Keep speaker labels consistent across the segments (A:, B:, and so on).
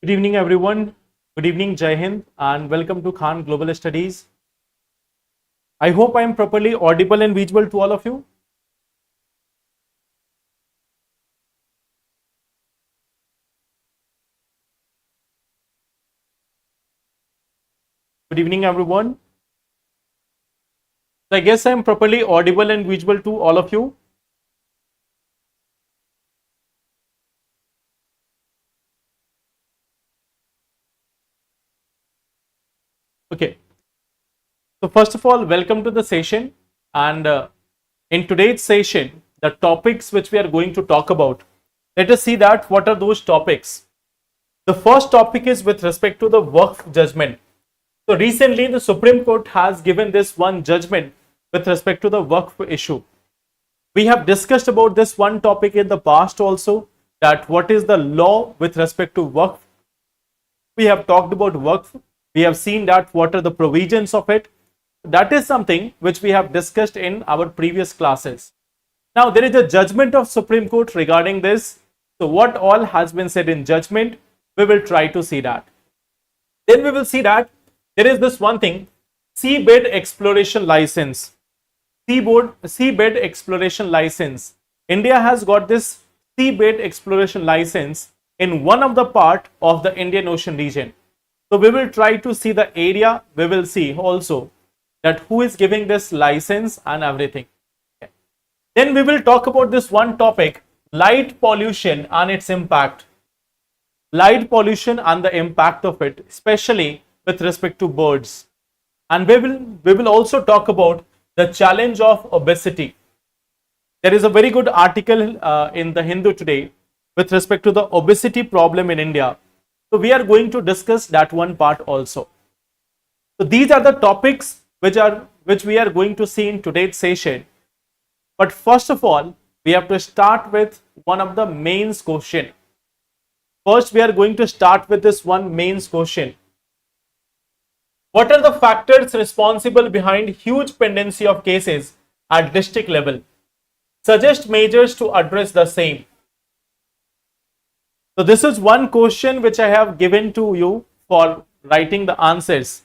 A: Good evening, everyone. Good evening, Jai Hind, and welcome to Khan Global Studies. I hope I am properly audible and visible to all of you. Good evening, everyone. So I guess I am properly audible and visible to all of you. Okay. So first of all, welcome to the session. And in today's session, the topics which we are going to talk about, let us see that what are those topics. The first topic is with respect to the Waqf judgment. So recently, the Supreme Court has given this one judgment with respect to the Waqf issue. We have discussed about this one topic in the past also, that what is the law with respect to Waqf. We have talked about Waqf. We have seen that what are the provisions of it. That is something which we have discussed in our previous classes. Now there is a judgment of Supreme Court regarding this. So what all has been said in judgment, we will try to see that. Then we will see that there is this one thing, seabed exploration license. Seabed exploration license. India has got this seabed exploration license in one of the part of the Indian Ocean region. So we will try to see the area. We will see also that who is giving this license and everything. Okay. Then we will talk about this one topic, light pollution and its impact. Light pollution and the impact of it, especially with respect to birds. And we will also talk about the challenge of obesity. There is a very good article in the Hindu today with respect to the obesity problem in India. So we are going to discuss that one part also. So these are the topics which we are going to see in today's session. But first of all, we have to start with one of the mains question. First, we are going to start with this one mains question. What are the factors responsible behind huge pendency of cases at district level? Suggest measures to address the same. So this is one question which I have given to you for writing the answers.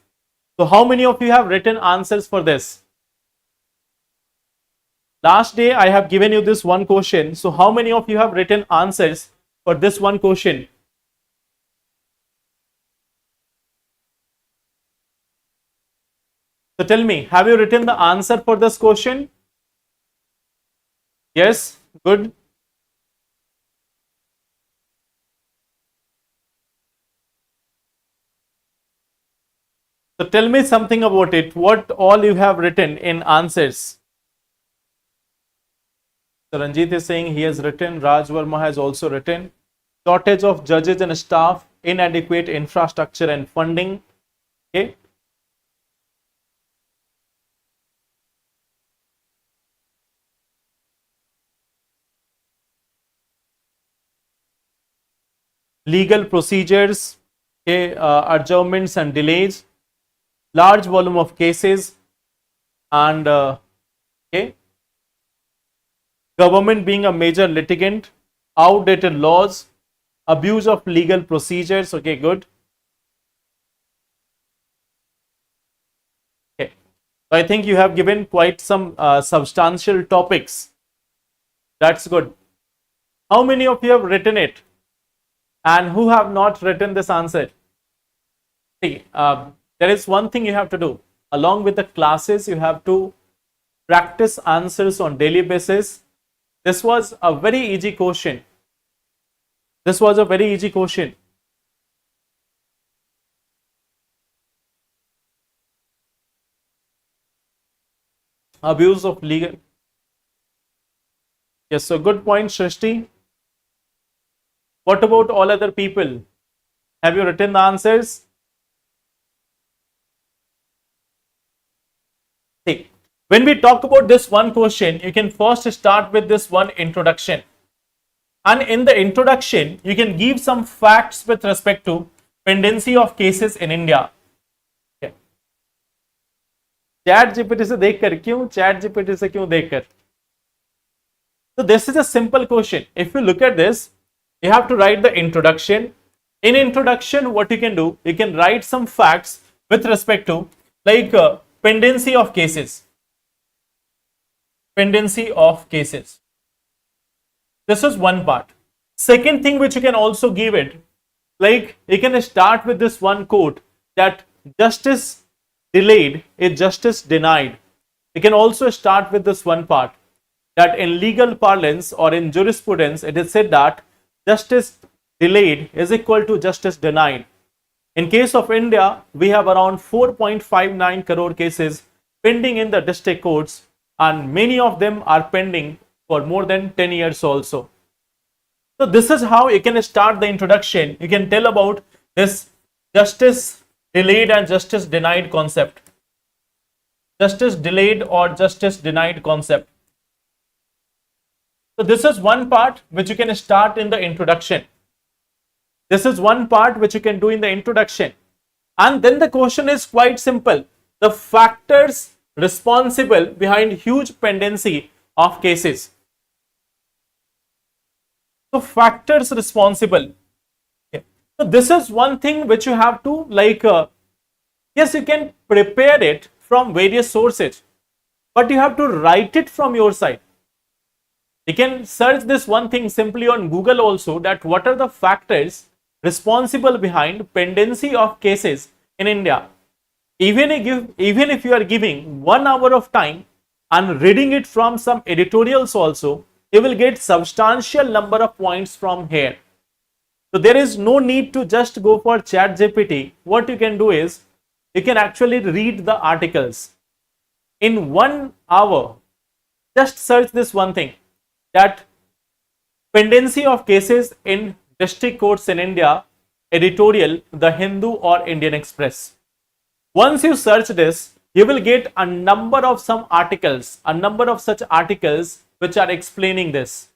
A: So how many of you have written answers for this? Last day I have given you this one question. So how many of you have written answers for this one question? So tell me, have you written the answer for this question? Yes, good. So tell me something about it. What all you have written in answers? So Ranjit is saying he has written. Raj Verma has also written. Shortage of judges and staff, inadequate infrastructure and funding. Okay. Legal procedures, okay, adjournments and delays, large volume of cases, and okay, government being a major litigant, outdated laws, abuse of legal procedures. Okay, good. Okay, so I think you have given quite some substantial topics. That's good. How many of you have written it? And who have not written this answer? See, there is one thing you have to do. Along with the classes, you have to practice answers on daily basis. This was a very easy question. This was a very easy question. Abuse of legal. Yes, so good point, Shrishti. What about all other people? Have you written the answers? See, when we talk about this one question, you can first start with this one introduction. And in the introduction, you can give some facts with respect to pendency of cases in India. Okay. Chat GPT से देखकर क्यों? Chat GPT से क्यों देखकर? So this is a simple question. If you look at this, you have to write the introduction, In introduction, what you can do, you can write some facts with respect to like pendency of cases. Pendency of cases. This is one part. Second thing which you can also give it, like you can start with this one quote that justice delayed is justice denied. You can also start with this one part that in legal parlance or in jurisprudence it is said that justice delayed is equal to justice denied. In case of India, we have around 4.59 crore cases pending in the district courts, and many of them are pending for more than 10 years also. So this is how you can start the introduction. You can tell about this justice delayed and justice denied concept. Justice delayed or justice denied concept. So this is one part which you can start in the introduction. This is one part which you can do in the introduction. And then the question is quite simple. The factors responsible behind huge pendency of cases. So factors responsible. Okay. So this is one thing which you have to like, yes, you can prepare it from various sources, but you have to write it from your side. You can search this one thing simply on Google also, that what are the factors responsible behind pendency of cases in India. Even if you are giving 1 hour of time and reading it from some editorials also, you will get substantial number of points from here. So there is no need to just go for ChatGPT. What you can do is you can actually read the articles in 1 hour. Just search this one thing, that pendency of cases in district courts in India, editorial, The Hindu or Indian Express. Once you search this, you will get a number of some articles, a number of such articles which are explaining this.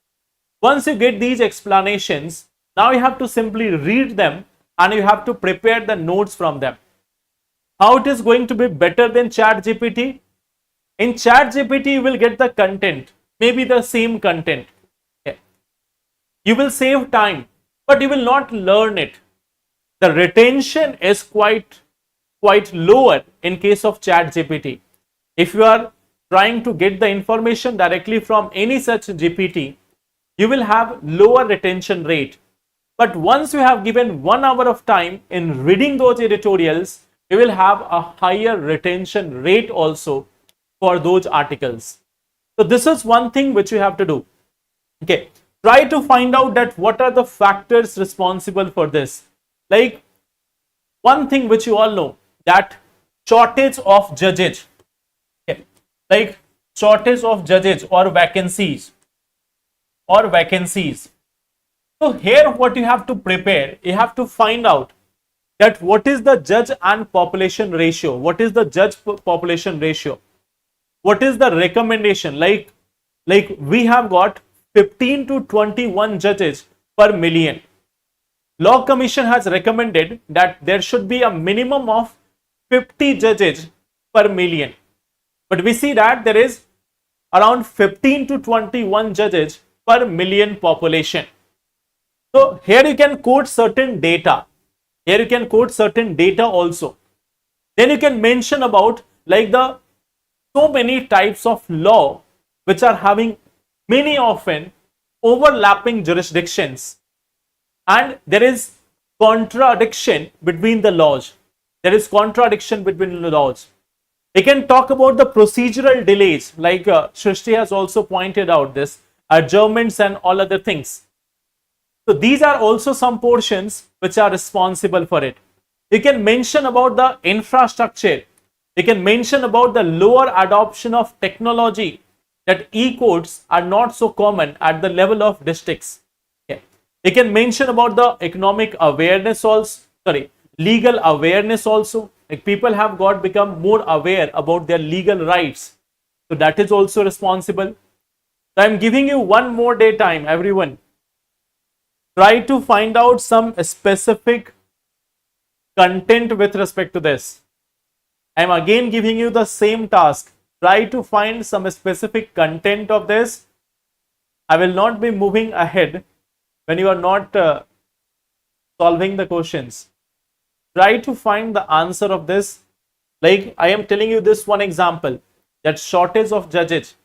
A: Once you get these explanations, now you have to simply read them and you have to prepare the notes from them. How it is going to be better than ChatGPT? In ChatGPT, you will get the content, maybe the same content. Okay. You will save time, but you will not learn it. The retention is quite lower in case of ChatGPT. If you are trying to get the information directly from any such GPT, you will have lower retention rate. But once you have given 1 hour of time in reading those editorials, you will have a higher retention rate also for those articles. So this is one thing which you have to do. Okay, try to find out that what are the factors responsible for this. Like one thing which you all know, that shortage of judges. Okay. Like shortage of judges or vacancies. So here what you have to prepare, you have to find out that what is the judge and population ratio. What is the judge population ratio? What is the recommendation? Like we have got 15 to 21 judges per million. Law Commission has recommended that there should be a minimum of 50 judges per million. But we see that there is around 15 to 21 judges per million population. So here you can quote certain data. Here you can quote certain data also. Then you can mention about like the so many types of law which are having many often overlapping jurisdictions, and there is contradiction between the laws. There is contradiction between the laws. We can talk about the procedural delays, like Shrishti has also pointed out this, adjournments and all other things. So these are also some portions which are responsible for it. You can mention about the infrastructure. You can mention about the lower adoption of technology, that e-courts are not so common at the level of districts. Okay. You can mention about the economic awareness also, legal awareness also. Like people have become more aware about their legal rights. So that is also responsible. So I am giving you one more day time, everyone. Try to find out some specific content with respect to this. I am again giving you the same task. Try to find some specific content of this. I will not be moving ahead when you are not solving the questions. Try to find the answer of this. Like I am telling you this one example, that shortage of judges.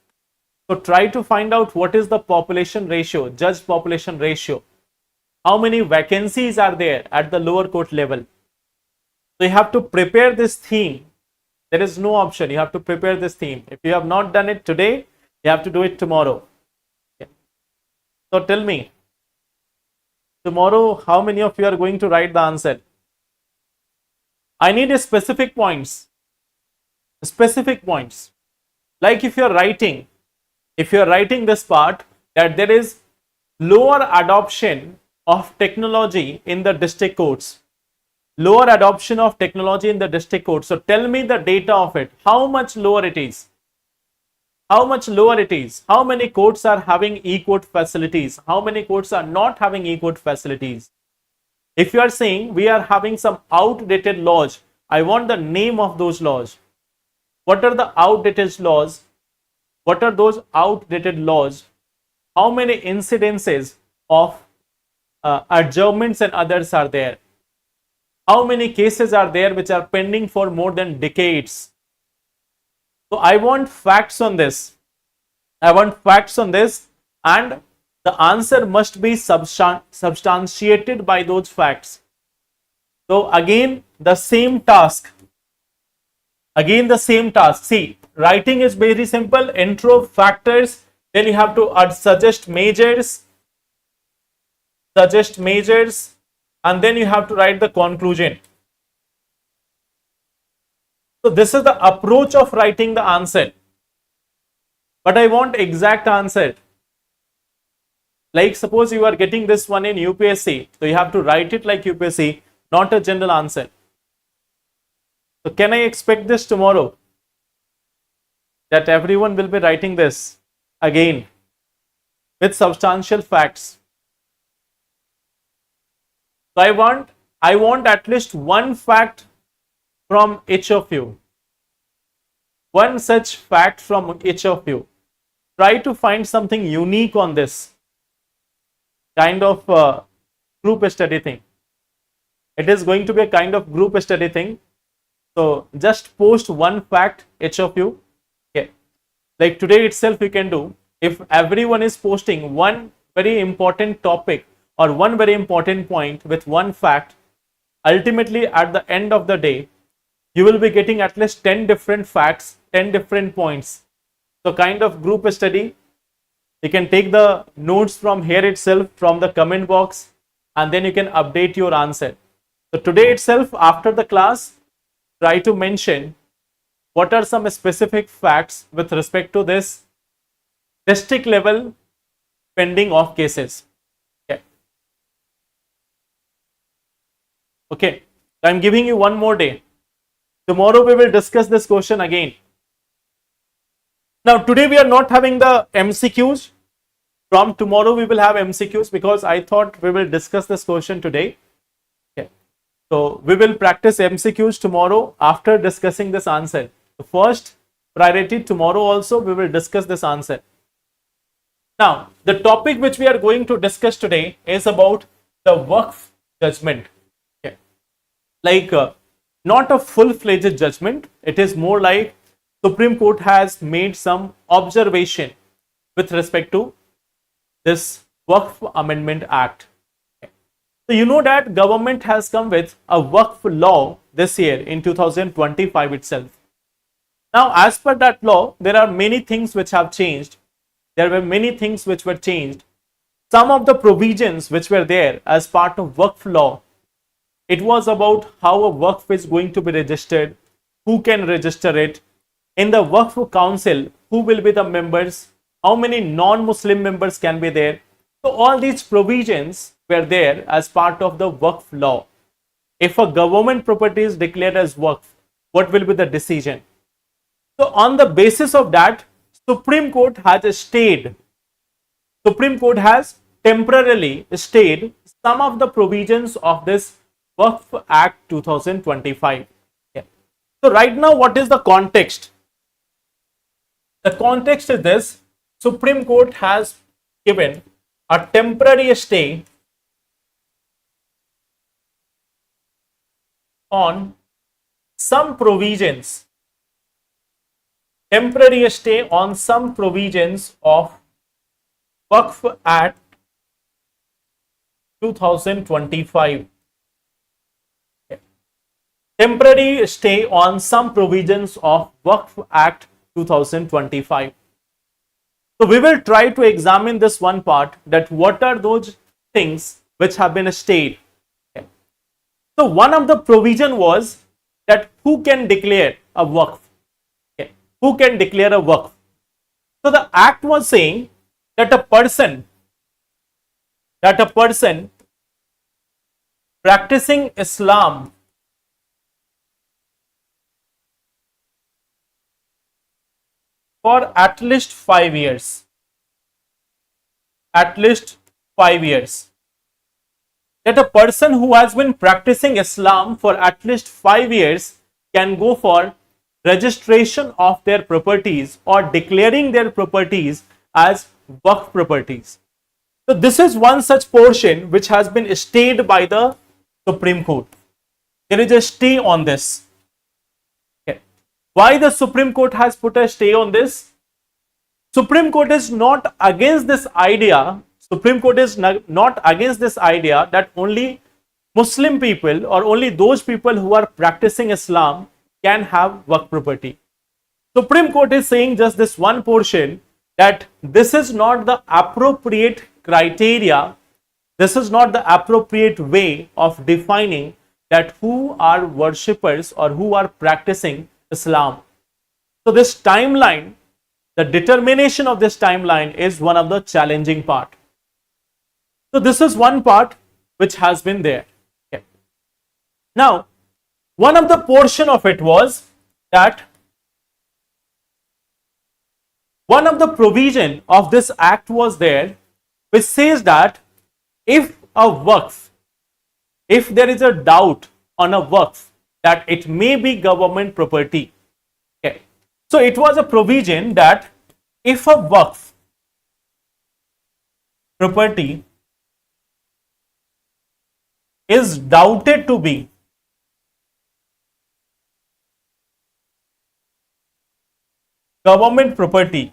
A: So try to find out what is the population ratio, judge population ratio. How many vacancies are there at the lower court level? So you have to prepare this theme. There is no option. You have to prepare this theme. If you have not done it today, you have to do it tomorrow. Okay. So tell me, tomorrow, how many of you are going to write the answer? I need a specific points. Specific points. Like if you are writing this part, that there is lower adoption of technology in the district courts. Lower adoption of technology in the district court. So tell me the data of it. How much lower it is? How much lower it is? How many courts are having e-court facilities? How many courts are not having e-court facilities? If you are saying we are having some outdated laws, I want the name of those laws. What are the outdated laws? What are those outdated laws? How many incidences of adjournments and others are there? How many cases are there which are pending for more than decades? So I want facts on this. I want facts on this, and the answer must be substantiated by those facts. So again, the same task. Again, the same task. See, writing is very simple. Intro, factors. Then you have to suggest measures. And then you have to write the conclusion. So this is the approach of writing the answer. But I want exact answer. Like suppose you are getting this one in UPSC. So you have to write it like UPSC, not a general answer. So can I expect this tomorrow? That everyone will be writing this again with substantial facts. So I want at least one fact from each of you. One such fact from each of you. Try to find something unique on this kind of group study thing. It is going to be a kind of group study thing. So just post one fact, each of you. Okay. Like today itself you can do. If everyone is posting one very important topic or one very important point with one fact, ultimately at the end of the day, you will be getting at least 10 different facts, 10 different points. So kind of group study. You can take the notes from here itself, from the comment box, and then you can update your answer. So today itself, after the class, try to mention what are some specific facts with respect to this district level pending of cases. Okay, I am giving you one more day. Tomorrow we will discuss this question again. Now today we are not having the MCQs. From tomorrow we will have MCQs because I thought we will discuss this question today. Okay. So we will practice MCQs tomorrow after discussing this answer. The first priority, tomorrow also we will discuss this answer. Now the topic which we are going to discuss today is about the Waqf judgment. Okay. Like not a full-fledged judgment. It is more like Supreme Court has made some observation with respect to this Waqf Amendment Act. So you know that government has come with a Waqf law this year in 2025 itself. Now as per that law, there are many things which have changed. There were many things which were changed. Some of the provisions which were there as part of Waqf law, it was about how a Waqf is going to be registered, who can register it, in the Waqf Council, who will be the members, how many non-Muslim members can be there. So all these provisions were there as part of the Waqf law. If a government property is declared as Waqf, what will be the decision? So on the basis of that, Supreme Court has stayed. Supreme Court has temporarily stayed some of the provisions of this Waqf Act 2025. Okay. So right now, what is the context? The context is this: Supreme Court has given a temporary stay on some provisions, temporary stay on some provisions of Waqf Act 2025. Temporary stay on some provisions of Waqf Act 2025. So we will try to examine this one part, that what are those things which have been stayed. Okay. So one of the provision was that who can declare a waqf. Okay. Who can declare a waqf? So the act was saying that a person practicing Islam for at least 5 years, that a person who has been practicing Islam for at least 5 years can go for registration of their properties or declaring their properties as waqf properties. So this is one such portion which has been stayed by the Supreme Court. There is a stay on this. Okay. Why the Supreme Court has put a stay on this? Supreme Court is not against this idea. Supreme Court is not against this idea that only Muslim people or only those people who are practicing Islam can have waqf property. Supreme Court is saying just this one portion, that this is not the appropriate criteria, this is not the appropriate way of defining that who are worshippers or who are practicing Islam. So this timeline, the determination of this timeline is one of the challenging part. So this is one part which has been there. Okay. Now, one of the portion of it was that one of the provision of this act was there which says that if a waqf, if there is a doubt on a waqf that it may be government property. Okay. So it was a provision that if a waqf property is doubted to be government property,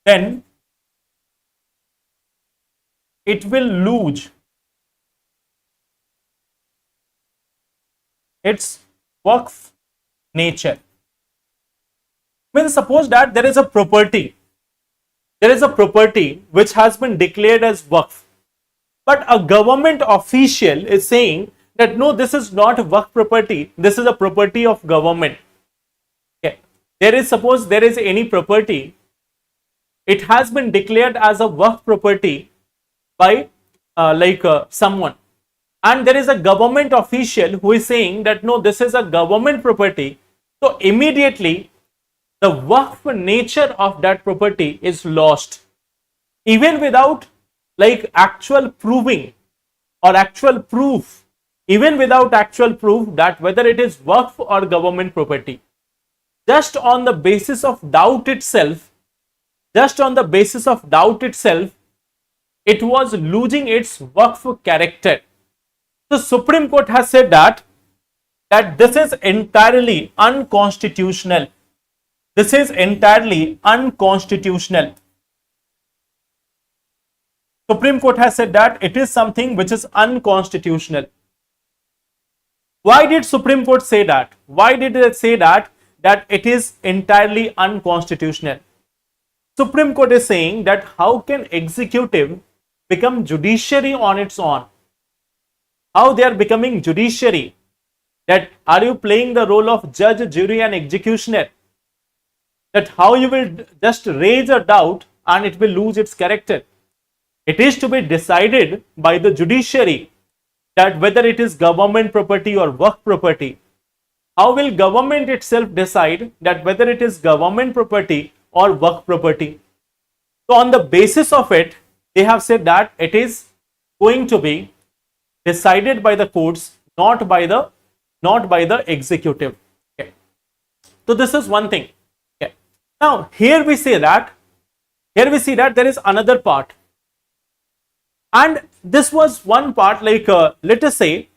A: then it will lose its waqf nature. Means suppose that there is a property which has been declared as waqf, but a government official is saying that no, this is not waqf property, this is a property of government. Okay. Suppose there is any property, it has been declared as a waqf property by someone, and there is a government official who is saying that no, this is a government property. So immediately the waqf nature of that property is lost, even without actual proving or actual proof, even without actual proof that whether it is waqf or government property. Just on the basis of doubt itself, it was losing its waqf character. The Supreme Court has said that this is entirely unconstitutional. This is entirely unconstitutional. Supreme Court has said that it is something which is unconstitutional. Why did Supreme Court say that? Why did they say that it is entirely unconstitutional? Supreme Court is saying that how can executive become judiciary on its own? How they are becoming judiciary? That are you playing the role of judge, jury and executioner? That how you will just raise a doubt and it will lose its character. It is to be decided by the judiciary that whether it is government property or waqf property. How will government itself decide that whether it is government property or waqf property? So on the basis of it, they have said that it is going to be decided by the courts, not by the executive. Okay. So this is one thing. Okay. Now here we see that there is another part. And this was one part, like let us say,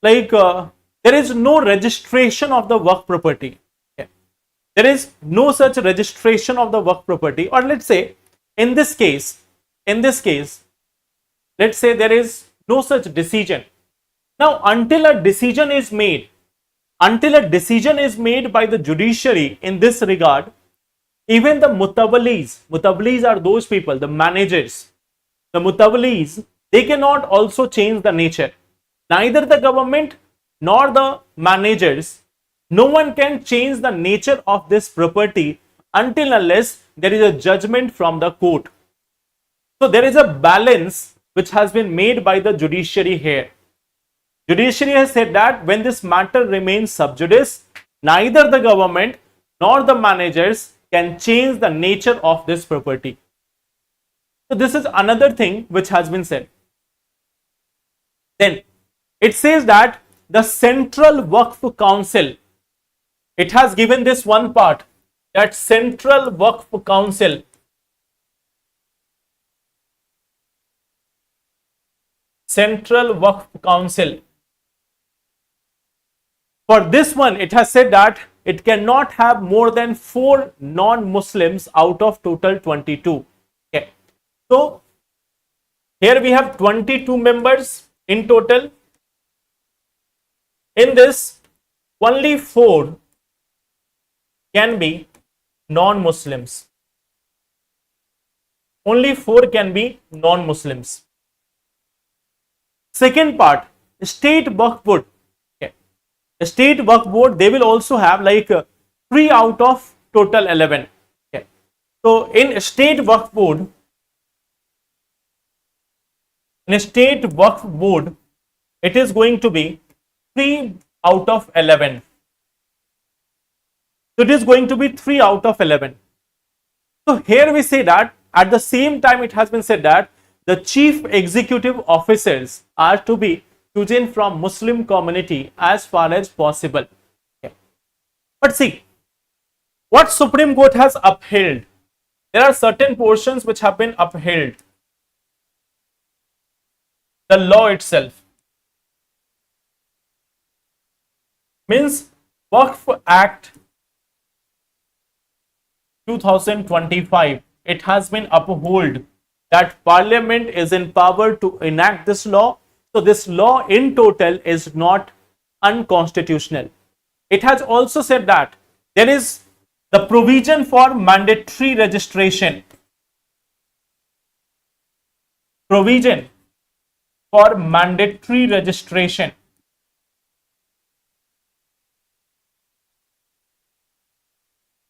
A: like there is no registration of the work property. Okay. There is no such registration of the work property, or let's say in this case, let's say there is no such decision. Now, until a decision is made by the judiciary in this regard, even the mutawalis are those people, the managers, the mutawalis, they cannot also change the nature. Neither the government nor the managers, no one can change the nature of this property until unless there is a judgment from the court. So there is a balance which has been made by the judiciary here. Judiciary has said that when this matter remains sub judice, neither the government nor the managers can change the nature of this property. So this is another thing which has been said. Then it says that the Central Waqf Council, it has given this one part, that Central Waqf Council, for this one it has said that it cannot have more than 4 non-Muslims out of total 22. Okay. So here we have 22 members in total. In this, only 4 can be non-Muslims. Only 4 can be non-Muslims. Second part, State Waqf Board. Okay. State Waqf Board, they will also have like 3 out of total 11. Okay. So in State Waqf Board, it is going to be 3 out of 11. So it is going to be 3 out of 11. So here we say that at the same time it has been said that the chief executive officers are to be chosen from Muslim community as far as possible. Okay. But see, what Supreme Court has upheld, there are certain portions which have been upheld. The law itself. Means Waqf Act 2025, it has been upheld that Parliament is empowered to enact this law. So this law in total is not unconstitutional. It has also said that there is the provision for mandatory registration. Provision for mandatory registration.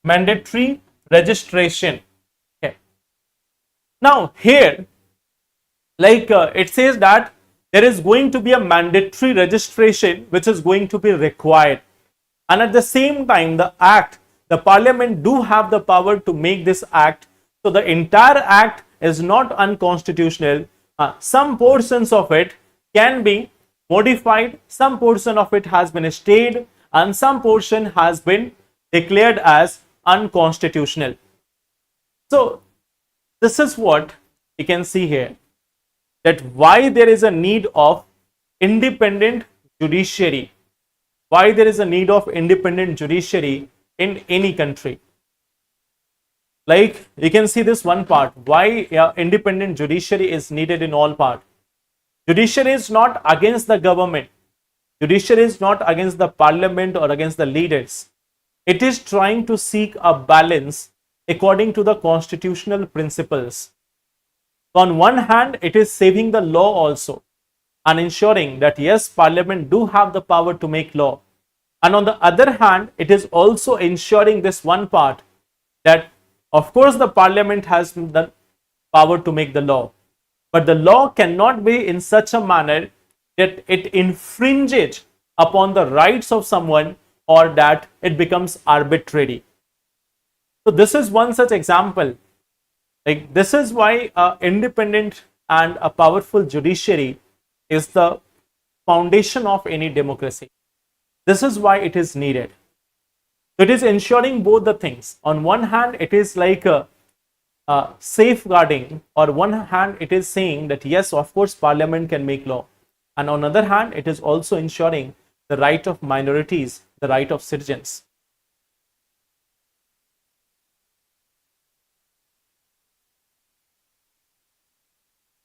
A: Mandatory registration. Okay. Now here, like it says that there is going to be a mandatory registration which is going to be required, and at the same time the act, the Parliament do have the power to make this act. So the entire act is not unconstitutional. Some portions of it can be modified, some portion of it has been stayed, and some portion has been declared as unconstitutional. So this is what you can see here, that why there is a need of independent judiciary, why there is a need of independent judiciary in any country. Like you can see this one part, why independent judiciary is needed in all part. Judiciary is not against the government, judiciary is not against the Parliament or against the leaders. It is trying to seek a balance according to the constitutional principles. On one hand, it is saving the law also and ensuring that yes, Parliament do have the power to make law. And on the other hand, it is also ensuring this one part, that of course the Parliament has the power to make the law, but the law cannot be in such a manner that it infringes upon the rights of someone or that it becomes arbitrary. So this is one such example. Like this is why independent and a powerful judiciary is the foundation of any democracy. This is why it is needed. So it is ensuring both the things. On one hand, it is like safeguarding, or one hand it is saying that yes, of course parliament can make law, and on the other hand it is also ensuring the right of minorities, the right of citizens.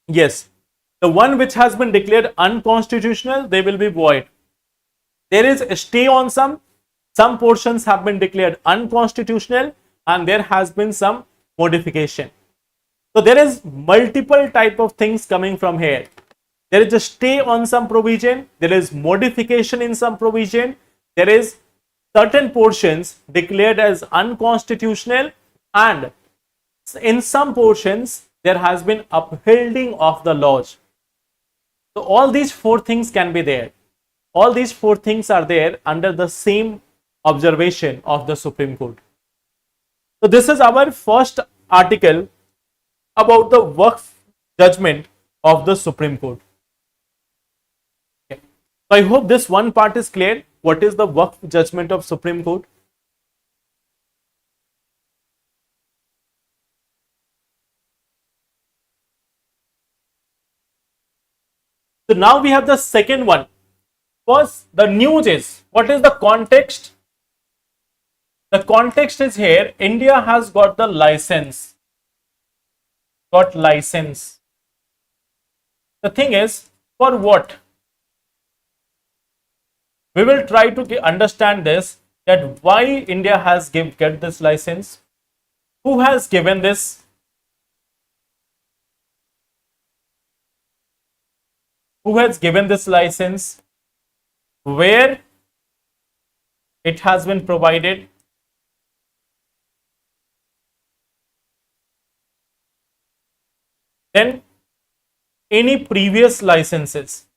A: Yes, the one which has been declared unconstitutional, they will be void. There is a stay on some portions have been declared unconstitutional, and there has been some modification. So there is multiple type of things coming from here. There is a stay on some provision, there is modification in some provision, there is certain portions declared as unconstitutional, and in some portions there has been upholding of the laws. So all these four things can be there. All these four things are there under the same observation of the Supreme Court. So this is our first article about the Waqf judgment of the Supreme Court. Okay. So I hope this one part is clear. What is the Waqf judgment of Supreme Court? So now we have the second one. First, the news is, what is the context? The context is here, India has got the license. Got license. The thing is, for what? We will try to understand this, that why India has get this license. Who has given this? Who has given this license? Where it has been provided? Then any previous licenses.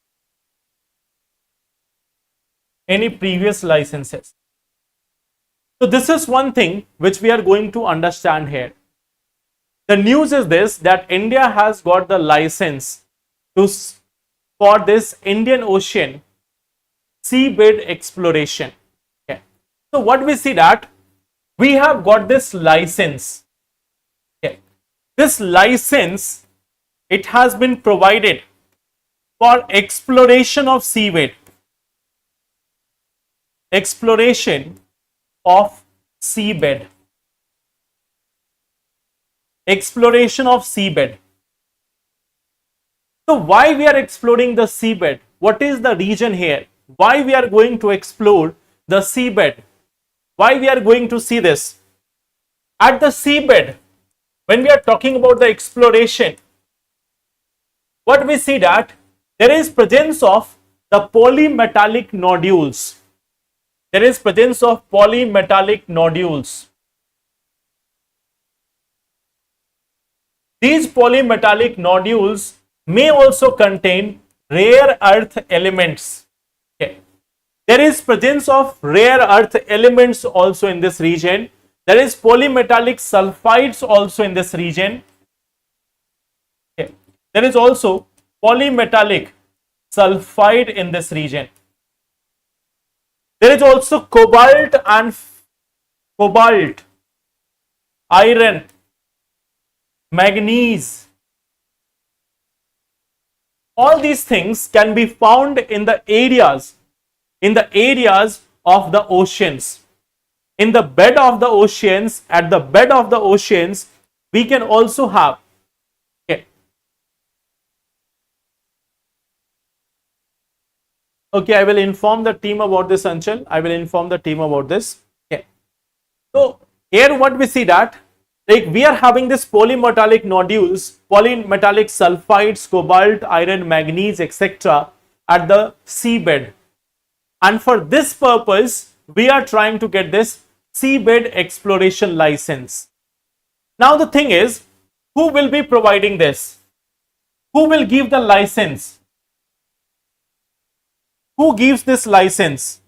A: Any previous licenses. So this is one thing which we are going to understand here. The news is this, that India has got the license for this Indian Ocean seabed exploration. Okay. So what we see, that we have got this license. Okay. This license, it has been provided for exploration of seabed. Exploration of seabed. Exploration of seabed. So why we are exploring the seabed? What is the reason here? Why we are going to explore the seabed? Why we are going to see this? At the seabed, when we are talking about the exploration, what we see, that there is presence of the polymetallic nodules. There is presence of polymetallic nodules. These polymetallic nodules may also contain rare earth elements. Okay. There is presence of rare earth elements also in this region. There is polymetallic sulfides also in this region. Okay. There is also polymetallic sulfide in this region. There is also cobalt, iron, manganese. All these things can be found in the areas of the oceans. In the bed of the oceans, at the bed of the oceans, we can also have. Okay, I will inform the team about this, Anchal. I will inform the team about this. Okay. So here what we see, that like we are having this polymetallic nodules, polymetallic sulfides, cobalt, iron, manganese, etc. at the seabed. And for this purpose, we are trying to get this seabed exploration license. Now the thing is, who will be providing this? Who will give the license? Who gives this license?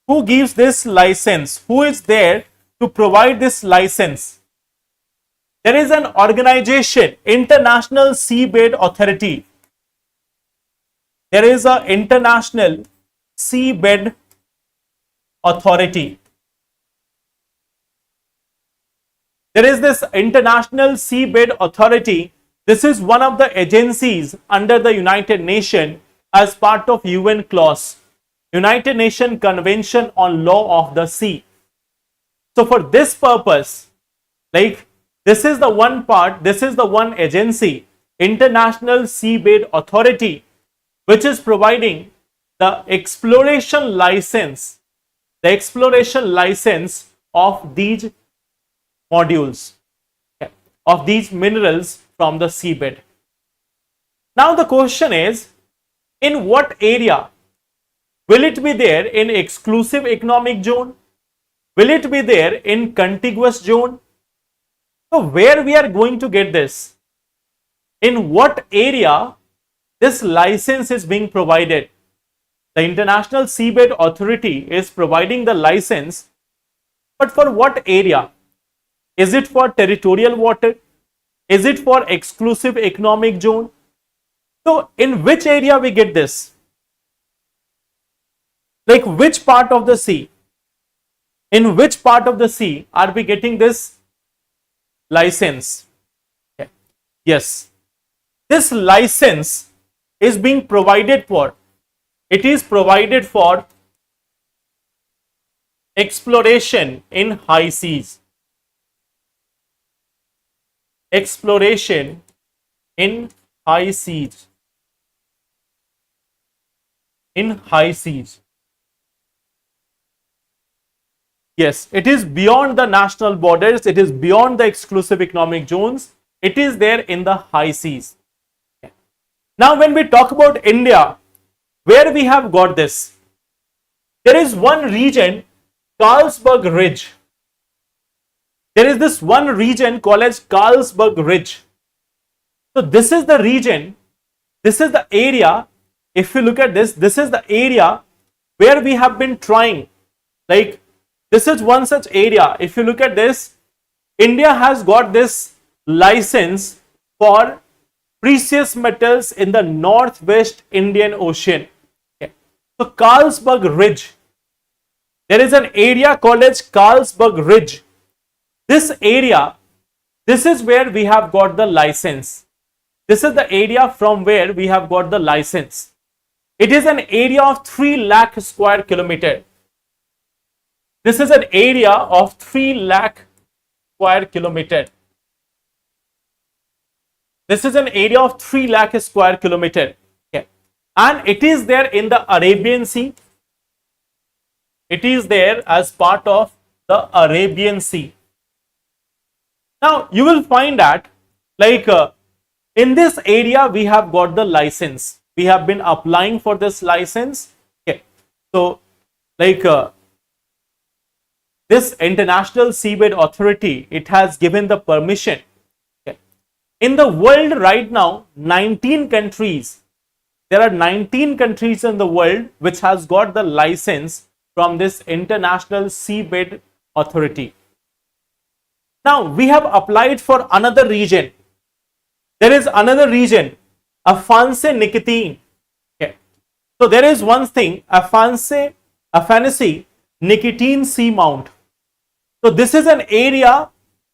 A: Who gives this license? Who is there to provide this license? There is an organization, International Seabed Authority. There is an International Seabed Authority. There is this International Seabed Authority. This is one of the agencies under the United Nations as part of UN clause, United Nations Convention on Law of the Sea. So for this purpose, like this is the one part, this is the one agency, International Seabed Authority, which is providing the exploration license of these modules, okay, of these minerals from the seabed. Now the question is, in what area? Will it be there in exclusive economic zone? Will it be there in contiguous zone? So where we are going to get this? In what area this license is being provided? The International Seabed Authority is providing the license, but for what area? Is it for territorial water? Is it for exclusive economic zone? So in which area we get this? Like which part of the sea? In which part of the sea are we getting this license? Okay. Yes, this license is being provided for. It is provided for exploration in high seas. Exploration in high seas. In high seas. Yes, it is beyond the national borders. It is beyond the exclusive economic zones. It is there in the high seas. Now, when we talk about India, where we have got this? There is one region, Carlsberg Ridge. There is this one region called as Carlsberg Ridge. So this is the region, this is the area. If you look at this, this is the area where we have been trying. Like this is one such area. If you look at this, India has got this license for precious metals in the Northwest Indian Ocean. Okay. So Carlsberg Ridge, there is an area called as Carlsberg Ridge. This area, this is where we have got the license. This is the area from where we have got the license. It is an area of 3 lakh square kilometer. This is an area of 3 lakh square kilometer. This is an area of 3 lakh square kilometer. Okay. And it is there in the Arabian Sea. It is there as part of the Arabian Sea. Now you will find that like in this area we have got the license. We have been applying for this license. Okay. So like this International Seabed Authority, it has given the permission. Okay. In the world right now, 19 countries, there are 19 countries in the world which has got the license from this International Seabed Authority. Now we have applied for another region. There is another region, Afanse Nicotin. Okay. So there is one thing, Afanse Nicotin Seamount. So this is an area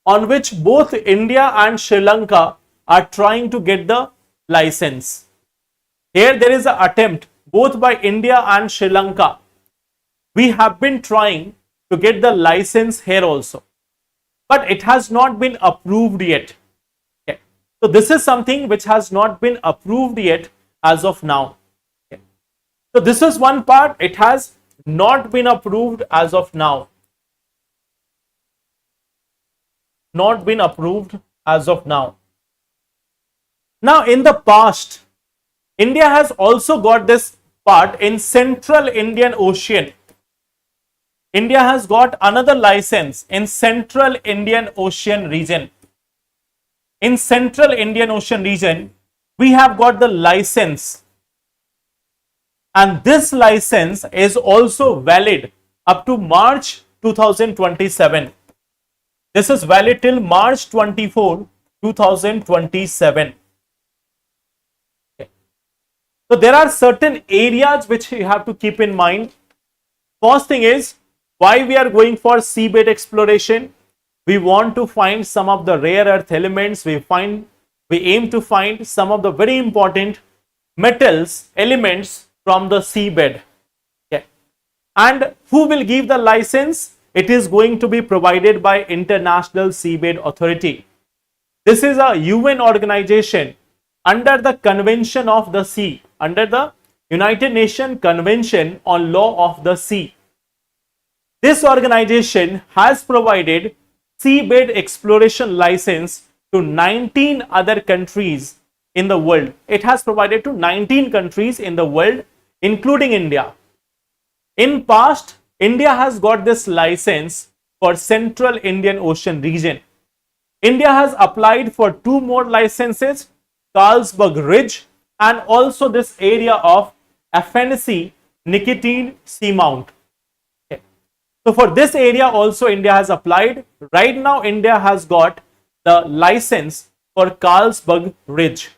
A: on which both India and Sri Lanka are trying to get the license. Here there is an attempt both by India and Sri Lanka. We have been trying to get the license here also, but it has not been approved yet. Okay. So this is something which has not been approved yet as of now. Okay. So this is one part, it has not been approved as of now. Not been approved as of now. Now in the past, India has also got this part in Central Indian Ocean. India has got another license in Central Indian Ocean region. In Central Indian Ocean region, we have got the license, and this license is also valid up to March 2027. This is valid till March 24, 2027. Okay. So there are certain areas which you have to keep in mind. First thing is, why we are going for seabed exploration? We want to find some of the rare earth elements. We aim to find some of the very important metals, elements from the seabed. Okay. And who will give the license? It is going to be provided by International Seabed Authority. This is a UN organization under the Convention of the Sea, under the United Nations Convention on Law of the Sea. This organization has provided seabed exploration license to 19 other countries in the world. It has provided to 19 countries in the world, including India. In past, India has got this license for Central Indian Ocean region. India has applied for 2 more licenses, Carlsberg Ridge and also this area of FNC Nicotine Seamount. Okay. So for this area also India has applied. Right now India has got the license for Carlsberg Ridge.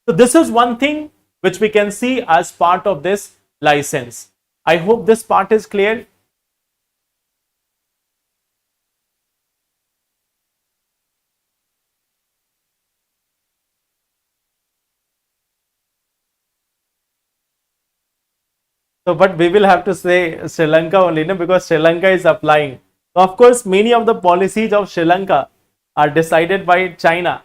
A: So this is one thing which we can see as part of this license. I hope this part is clear. So, but we will have to say Sri Lanka only, no? Because Sri Lanka is applying. So, of course, many of the policies of Sri Lanka are decided by China.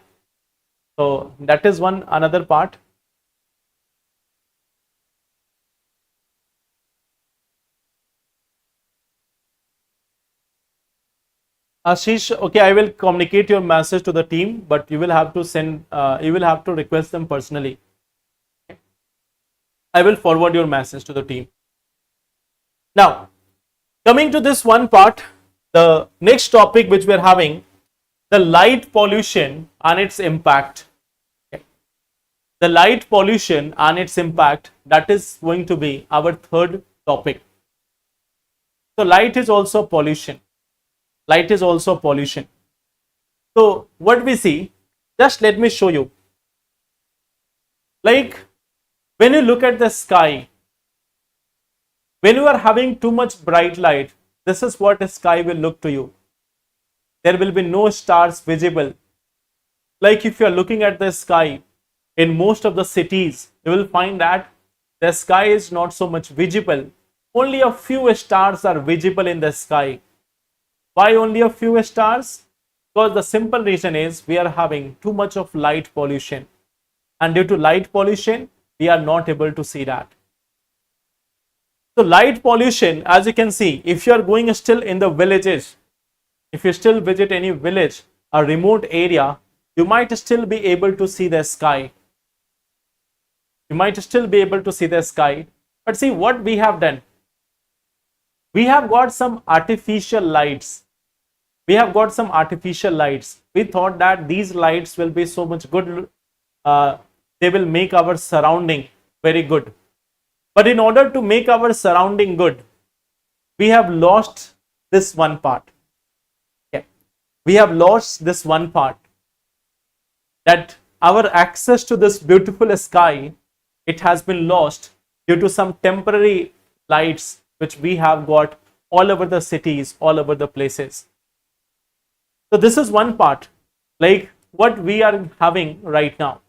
A: So, that is one another part. Ashish, okay, I will communicate your message to the team, but you will have to send, you will have to request them personally. I will forward your message to the team. Now, coming to this one part, the next topic which we are having, the light pollution and its impact. Okay. The light pollution and its impact, that is going to be our third topic. So, light is also pollution. Light is also pollution. So, what we see, just let me show you. Like, when you look at the sky, when you are having too much bright light, this is what the sky will look to you. There will be no stars visible. Like if you are looking at the sky in most of the cities, you will find that the sky is not so much visible. Only a few stars are visible in the sky. Why only a few stars? Because the simple reason is we are having too much of light pollution. And due to light pollution, we are not able to see that. So light pollution, as you can see, if you are going still in the villages, if you still visit any village, a remote area, you might still be able to see the sky. You might still be able to see the sky. But see what we have done. We have got some artificial lights. We have got some artificial lights. We thought that these lights will be so much good. They will make our surrounding very good. But in order to make our surrounding good, we have lost this one part. Okay. We have lost this one part. That our access to this beautiful sky, it has been lost due to some temporary lights which we have got all over the cities, all over the places. So this is one part, like what we are having right now.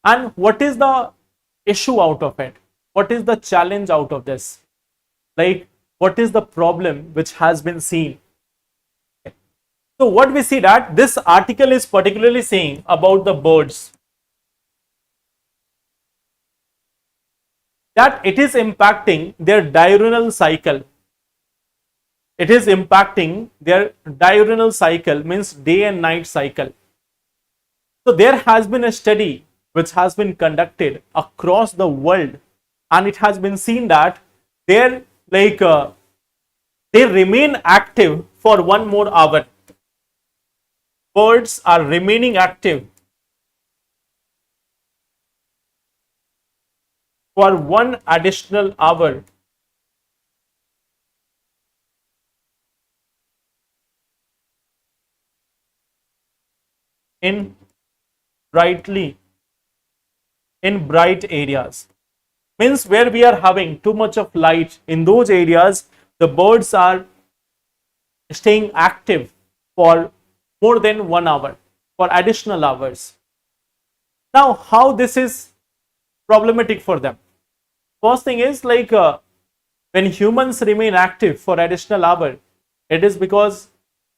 A: And what is the issue out of it? What is the challenge out of this? Like, what is the problem which has been seen? So what we see that this article is particularly saying about the birds, that it is impacting their diurnal cycle. It is impacting their diurnal cycle, means day and night cycle. So there has been a study which has been conducted across the world, and it has been seen that they remain active for 1 more hour. Birds are remaining active for 1 additional hour. In bright areas, means where we are having too much of light, in those areas the birds are staying active for more than 1 hour, for additional hours. Now, how this is problematic for them? First thing is like when humans remain active for additional hour, it is because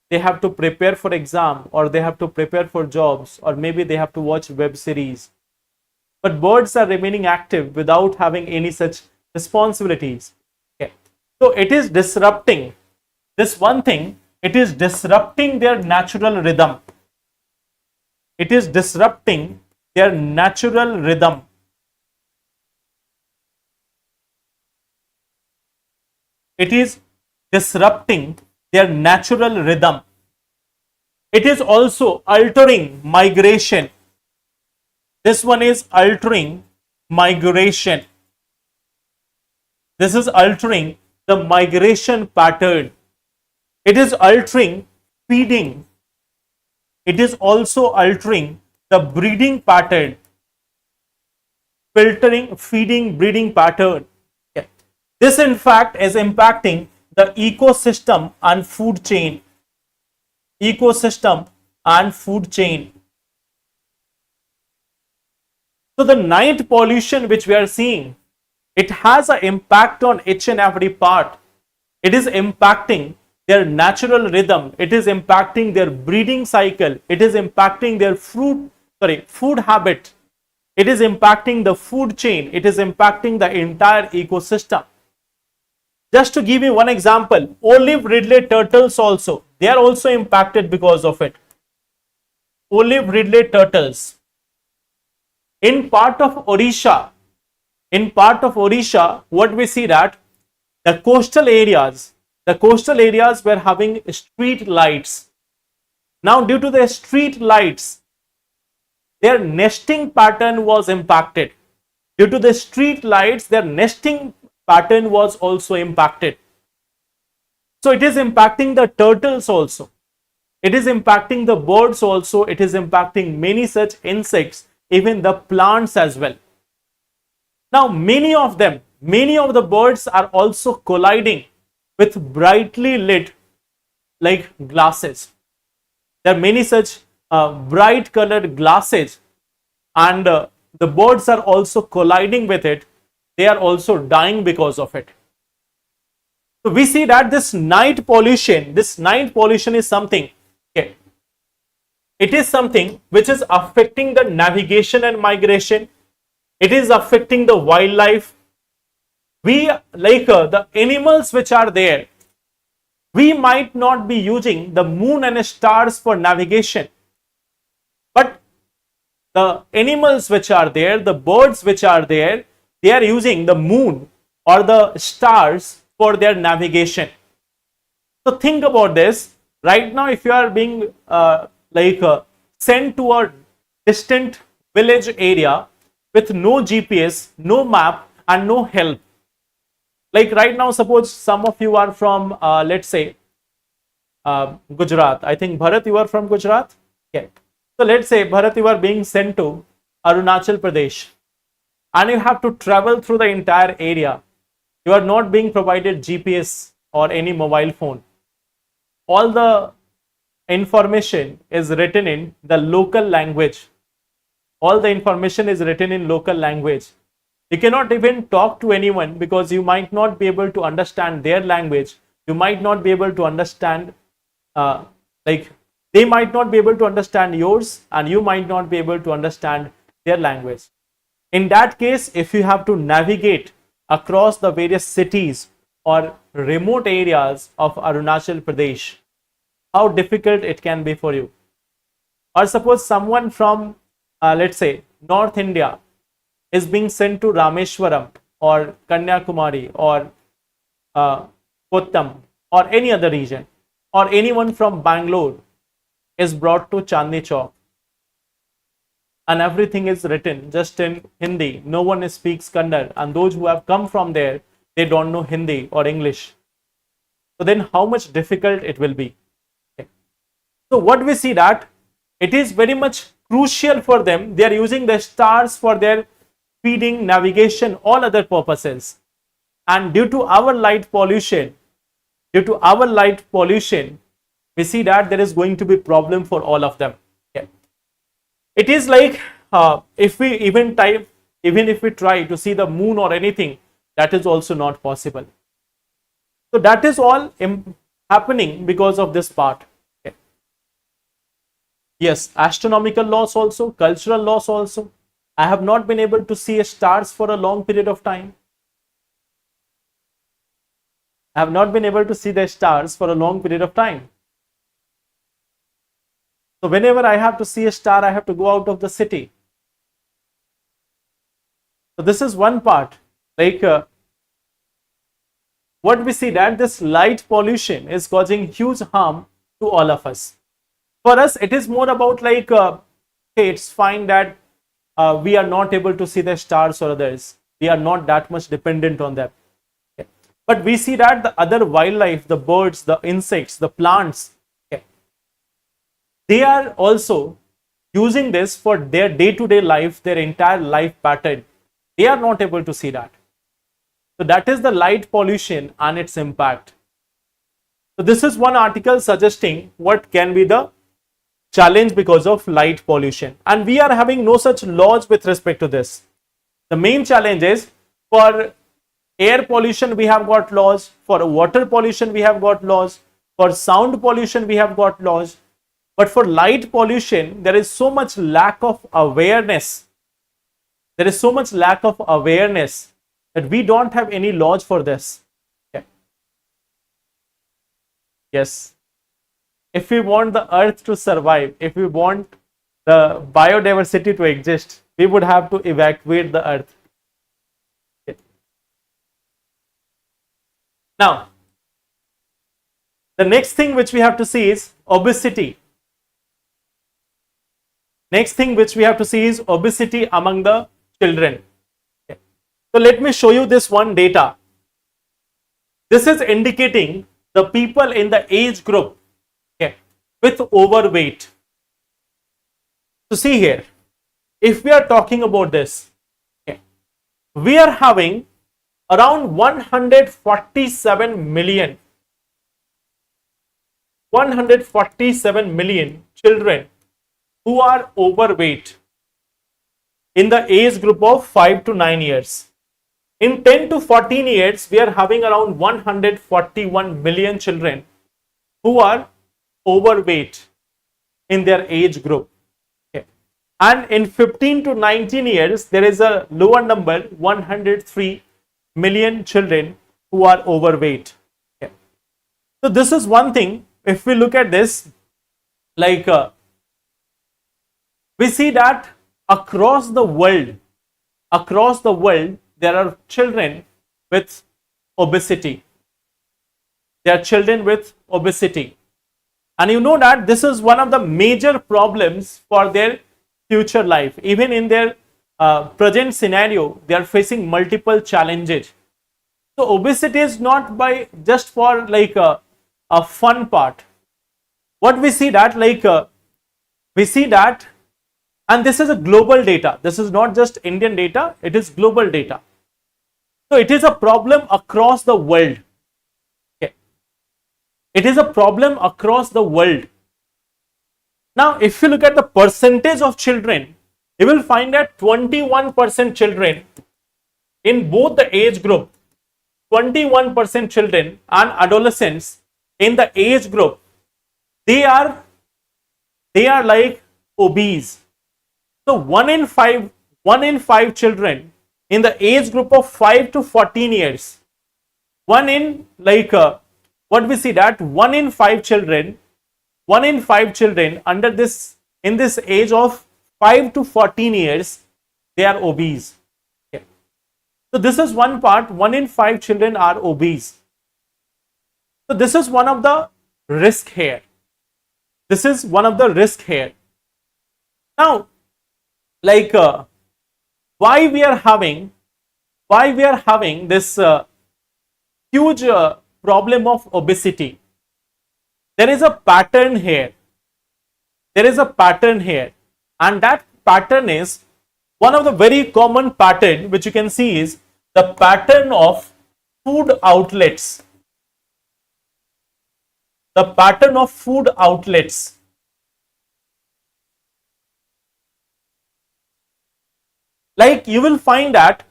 A: they have to prepare for exam, or they have to prepare for jobs, or maybe they have to watch web series. But birds are remaining active without having any such responsibilities. Okay. So it is disrupting this one thing, it is disrupting their natural rhythm. It is disrupting their natural rhythm. It is disrupting their natural rhythm. It is also altering migration. This one is altering migration. This is altering the migration pattern. It is altering feeding. It is also altering the breeding pattern, filtering, feeding, breeding pattern. Okay. This in fact is impacting the ecosystem and food chain. Ecosystem and food chain. So the night pollution which we are seeing, it has an impact on each and every part. It is impacting their natural rhythm. It is impacting their breeding cycle. It is impacting their food habit. It is impacting the food chain. It is impacting the entire ecosystem. Just to give you one example, olive ridley turtles also, they are also impacted because of it. Olive ridley turtles. In part of Odisha, what we see that the coastal areas were having street lights. Now, due to the street lights, their nesting pattern was impacted. Due to the street lights, their nesting pattern was also impacted. So it is impacting the turtles also. It is impacting the birds also. It is impacting many such insects, even the plants as well. Now, many of the birds are also colliding with brightly lit like glasses. There are many such bright colored glasses, and the birds are also colliding with it. They are also dying because of it. So we see that this night pollution is something, okay, it is something which is affecting the navigation and migration. It is affecting the wildlife. We like the animals which are there, we might not be using the moon and stars for navigation, but the animals which are there, the birds which are there, they are using the moon or the stars for their navigation. So think about this. Right now, if you are being sent to a distant village area with no GPS, no map, and no help. Like right now, suppose some of you are from, let's say, Gujarat. I think Bharat, you are from Gujarat. Okay. So let's say Bharat, you are being sent to Arunachal Pradesh, and you have to travel through the entire area. You are not being provided GPS or any mobile phone. All the information is written in the local language. All the information is written in local language. You cannot even talk to anyone because you might not be able to understand their language. You might not be able to understand, they might not be able to understand yours, and you might not be able to understand their language. In that case, if you have to navigate across the various cities or remote areas of Arunachal Pradesh, how difficult it can be for you. Or suppose someone from, let's say, North India is being sent to Rameshwaram or Kanyakumari or Kottam or any other region, or anyone from Bangalore is brought to Chandni Chowk, and everything is written just in Hindi. No one speaks Kannada, and those who have come from there, they don't know Hindi or English. So then how much difficult it will be. Okay. So what we see that it is very much crucial for them. They are using the stars for their feeding, navigation, all other purposes. And due to our light pollution, we see that there is going to be problem for all of them. Okay. It is like if we even if we try to see the moon or anything, that is also not possible. So that is all happening because of this part. Okay. Yes, astronomical loss also, cultural loss also. I have not been able to see stars for a long period of time. I have not been able to see the stars for a long period of time. So whenever I have to see a star, I have to go out of the city. So this is one part. Like what we see that this light pollution is causing huge harm to all of us. For us, it is more about like, hey, it's fine that we are not able to see the stars or others. We are not that much dependent on them. Okay. But we see that the other wildlife, the birds, the insects, the plants, okay, they are also using this for their day-to-day life, their entire life pattern. They are not able to see that. So that is the light pollution and its impact. So this is one article suggesting what can be the challenge because of light pollution, and we are having no such laws with respect to this. The main challenge is for air pollution we have got laws, for water pollution we have got laws, for sound pollution we have got laws, but for light pollution there is so much lack of awareness. There is so much lack of awareness that we don't have any laws for this. Okay. Yes. If we want the earth to survive, if we want the biodiversity to exist, we would have to evacuate the earth. Okay. Now, the next thing which we have to see is obesity. Next thing which we have to see is obesity among the children. Okay. So let me show you this one data. This is indicating the people in the age group, okay, with overweight. So see here, if we are talking about this, okay, we are having around 147 million children who are overweight in the age group of 5 to 9 years. In 10 to 14 years, we are having around 141 million children who are overweight in their age group. Okay. And in 15 to 19 years, there is a lower number, 103 million children who are overweight. Okay. So this is one thing. If we look at this, like we see that across the world, there are children with obesity. There are children with obesity. And you know that this is one of the major problems for their future life. Even in their present scenario, they are facing multiple challenges. So obesity is not by just for like a fun part. What we see that and this is a global data. This is not just Indian data, it is global data. So it is a problem across the world. Okay. It is a problem across the world. Now, if you look at the percentage of children, you will find that 21% children in both the age group, 21% children and adolescents in the age group, they are like obese. So 1 in 5 children in the age group of 5 to 14 years, what we see that 1 in 5 children under this, in this age of 5 to 14 years, they are obese. Okay. So this is one part, 1 in 5 children are obese. So this is one of the risk here. Now, like why we are having this huge problem of obesity? There is a pattern here. And that pattern is one of the very common pattern which you can see is the pattern of food outlets. the pattern of food outlets. Like you will find that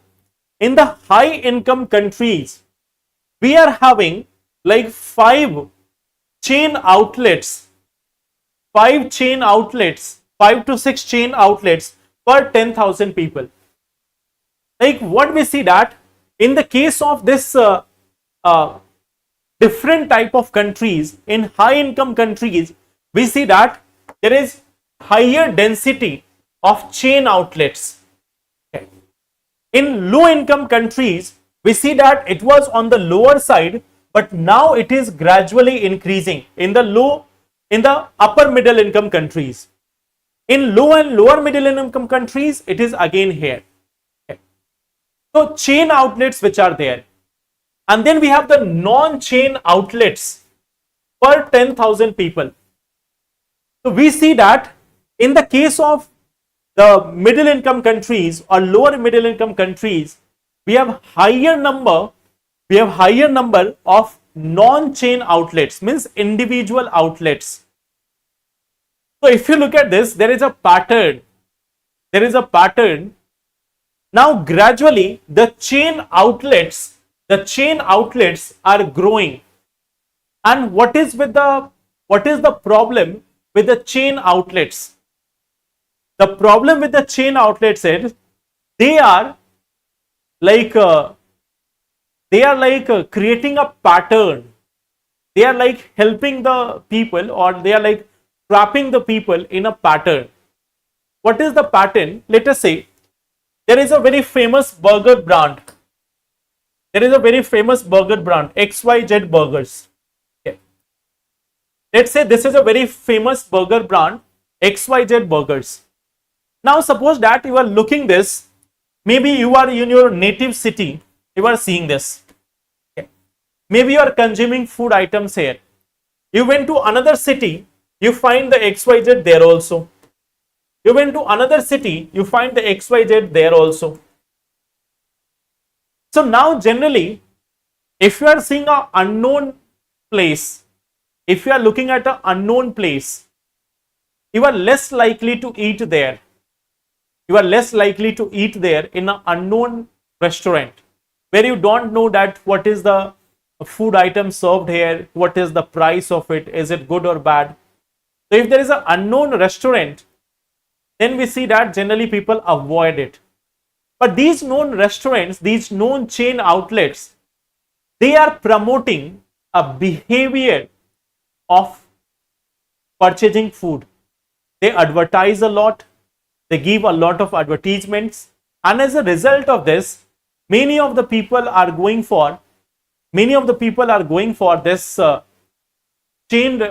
A: in the high income countries, we are having like chain outlets, five chain outlets, 5 to 6 chain outlets per 10,000 people. Like what we see that in the case of this uh, different type of countries, in high income countries, we see that there is higher density of chain outlets. Okay. In low income countries, we see that it was on the lower side, but now it is gradually increasing in the upper middle income countries. In low and lower middle income countries, it is again here. Okay. So chain outlets which are there, and then we have the non-chain outlets per 10,000 people. So we see that in the case of the middle income countries or lower middle income countries, we have higher number of non-chain outlets, means individual outlets. So if you look at this, there is a pattern. Now gradually the chain outlets are growing. And what is the problem with the chain outlets? The problem with the chain outlets is they are like creating a pattern. They are like helping the people, or they are like trapping the people in a pattern. What is the pattern? Let us say there is a very famous burger brand. XYZ Burgers. Okay. Let's say this is a very famous burger brand, XYZ Burgers. Now suppose that you are looking this, maybe you are in your native city, you are seeing this. Okay. Maybe you are consuming food items here. You went to another city, you find the XYZ there also. You went to another city, you find the XYZ there also. So now generally, if you are seeing an unknown place, if you are looking at an unknown place, you are less likely to eat there. You are less likely to eat there in an unknown restaurant where you don't know that what is the food item served here, what is the price of it, is it good or bad. So if there is an unknown restaurant, then we see that generally people avoid it. But these known restaurants, these known chain outlets, they are promoting a behavior of purchasing food. They advertise a lot, they give a lot of advertisements, and as a result of this, many of the people are going for this chained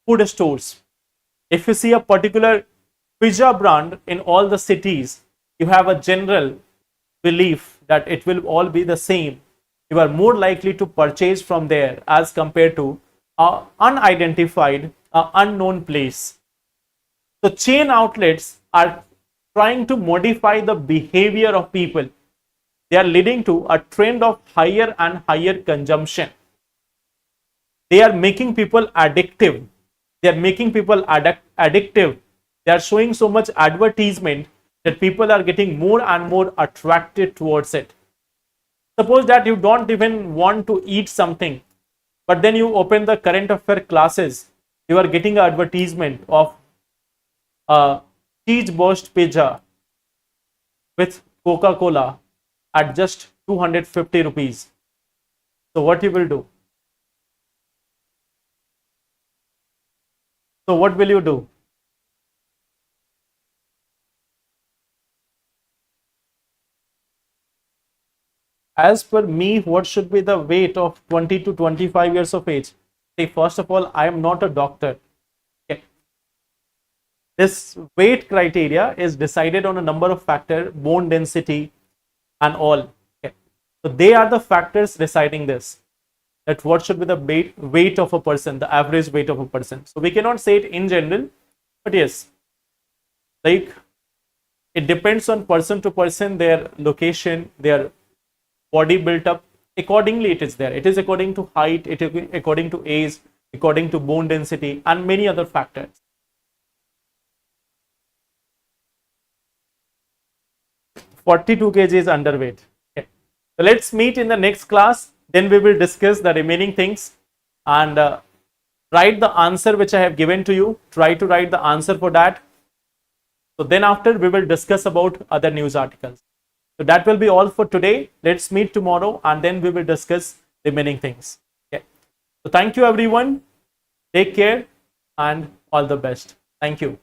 A: food stores. If you see a particular pizza brand in all the cities, you have a general belief that it will all be the same. You are more likely to purchase from there as compared to an unidentified, unknown place. So chain outlets are trying to modify the behavior of people. They are leading to a trend of higher and higher consumption. They are making people addictive. They are showing so much advertisement that people are getting more and more attracted towards it. Suppose that you don't even want to eat something, but then you open the current affair classes, you are getting an advertisement of a cheese burst pizza with Coca-Cola at just 250 rupees. So what you will do? So what will you do? As per me, what should be the weight of 20 to 25 years of age? See, first of all, I am not a doctor. Okay. This weight criteria is decided on a number of factors, bone density and all. Okay. So they are the factors deciding this, that what should be the weight of a person, the average weight of a person. So we cannot say it in general, but yes, like it depends on person to person, their location, their body built up, accordingly it is there. It is according to height, it is according to age, according to bone density, and many other factors. 42 kg is underweight. Okay. So let's meet in the next class. Then we will discuss the remaining things and write the answer which I have given to you. Try to write the answer for that. So then after we will discuss about other news articles. So that will be all for today. Let's meet tomorrow and then we will discuss remaining things. Okay. So thank you everyone. Take care and all the best. Thank you.